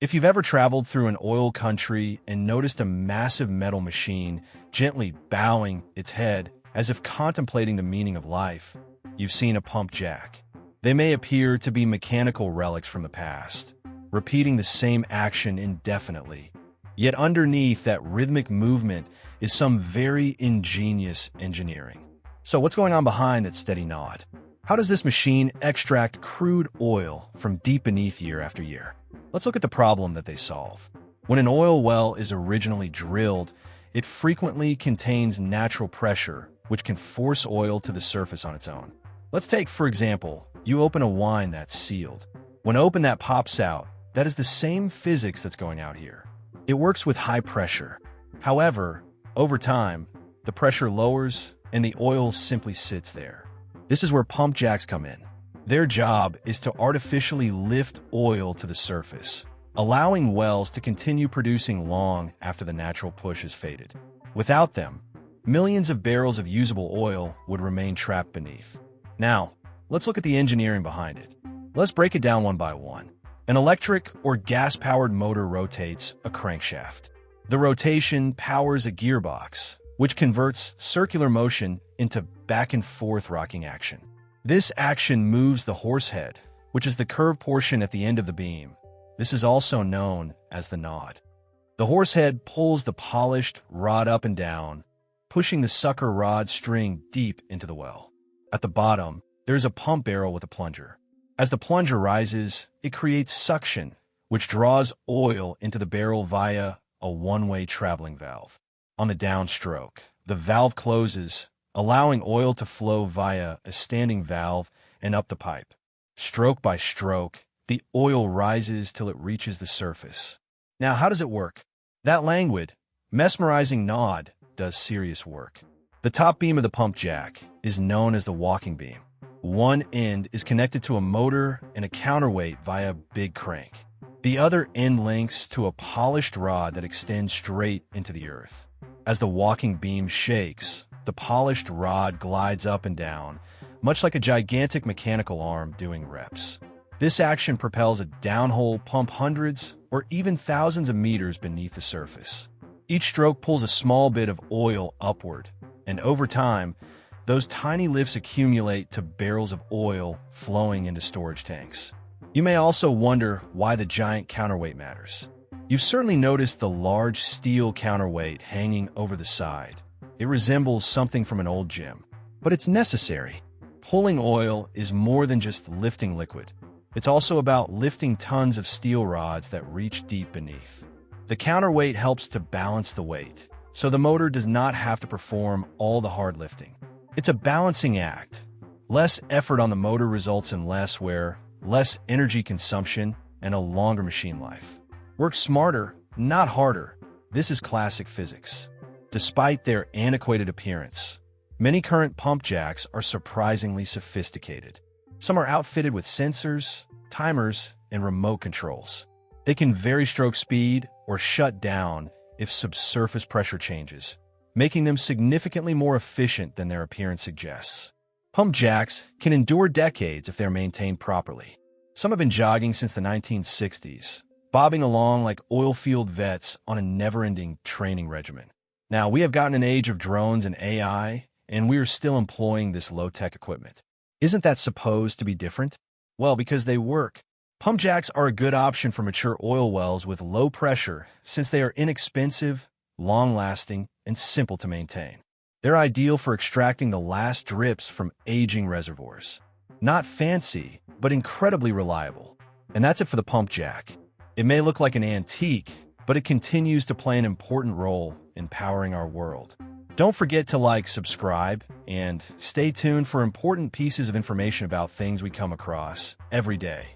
If you've ever traveled through an oil country and noticed a massive metal machine gently bowing its head as if contemplating the meaning of life, you've seen a pump jack. They may appear to be mechanical relics from the past, repeating the same action indefinitely. Yet underneath that rhythmic movement is some very ingenious engineering. So what's going on behind that steady nod? How does this machine extract crude oil from deep beneath year after year? Let's look at the problem that they solve. When an oil well is originally drilled, it frequently contains natural pressure, which can force oil to the surface on its own. Let's take, for example, you open a wine that's sealed. When open, that pops out. That is the same physics that's going out here. It works with high pressure. However, over time, the pressure lowers and the oil simply sits there. This is where pump jacks come in. Their job is to artificially lift oil to the surface, allowing wells to continue producing long after the natural push has faded. Without them, millions of barrels of usable oil would remain trapped beneath. Now, let's look at the engineering behind it. Let's break it down one by one. An electric or gas-powered motor rotates a crankshaft. The rotation powers a gearbox, which converts circular motion into back-and-forth rocking action. This action moves the horse head, which is the curved portion at the end of the beam. This is also known as the nod. The horse head pulls the polished rod up and down, pushing the sucker rod string deep into the well. At the bottom, there's a pump barrel with a plunger. As the plunger rises, it creates suction, which draws oil into the barrel via a one-way traveling valve. On the downstroke, the valve closes, allowing oil to flow via a standing valve and up the pipe. Stroke by stroke, the oil rises till it reaches the surface. Now, how does it work? That languid, mesmerizing nod does serious work. The top beam of the pump jack is known as the walking beam. One end is connected to a motor and a counterweight via a big crank. The other end links to a polished rod that extends straight into the earth. As the walking beam shakes, the polished rod glides up and down, much like a gigantic mechanical arm doing reps. This action propels a downhole pump hundreds or even thousands of meters beneath the surface. Each stroke pulls a small bit of oil upward, and over time, those tiny lifts accumulate to barrels of oil flowing into storage tanks. You may also wonder why the giant counterweight matters. You've certainly noticed the large steel counterweight hanging over the side. It resembles something from an old gym, but it's necessary. Pulling oil is more than just lifting liquid. It's also about lifting tons of steel rods that reach deep beneath. The counterweight helps to balance the weight, so the motor does not have to perform all the hard lifting. It's a balancing act. Less effort on the motor results in less wear, less energy consumption, and a longer machine life. Work smarter, not harder. This is classic physics. Despite their antiquated appearance, many current pump jacks are surprisingly sophisticated. Some are outfitted with sensors, timers, and remote controls. They can vary stroke speed or shut down if subsurface pressure changes, making them significantly more efficient than their appearance suggests. Pump jacks can endure decades if they're maintained properly. Some have been jogging since the 1960s, bobbing along like oil-field vets on a never-ending training regimen. Now, we have gotten an age of drones and AI, and we are still employing this low-tech equipment. Isn't that supposed to be different? Well, because they work. Pump jacks are a good option for mature oil wells with low pressure since they are inexpensive, long-lasting, and simple to maintain. They're ideal for extracting the last drips from aging reservoirs. Not fancy, but incredibly reliable. And that's it for the pump jack. It may look like an antique, but it continues to play an important role in powering our world. Don't forget to like, subscribe, and stay tuned for important pieces of information about things we come across every day.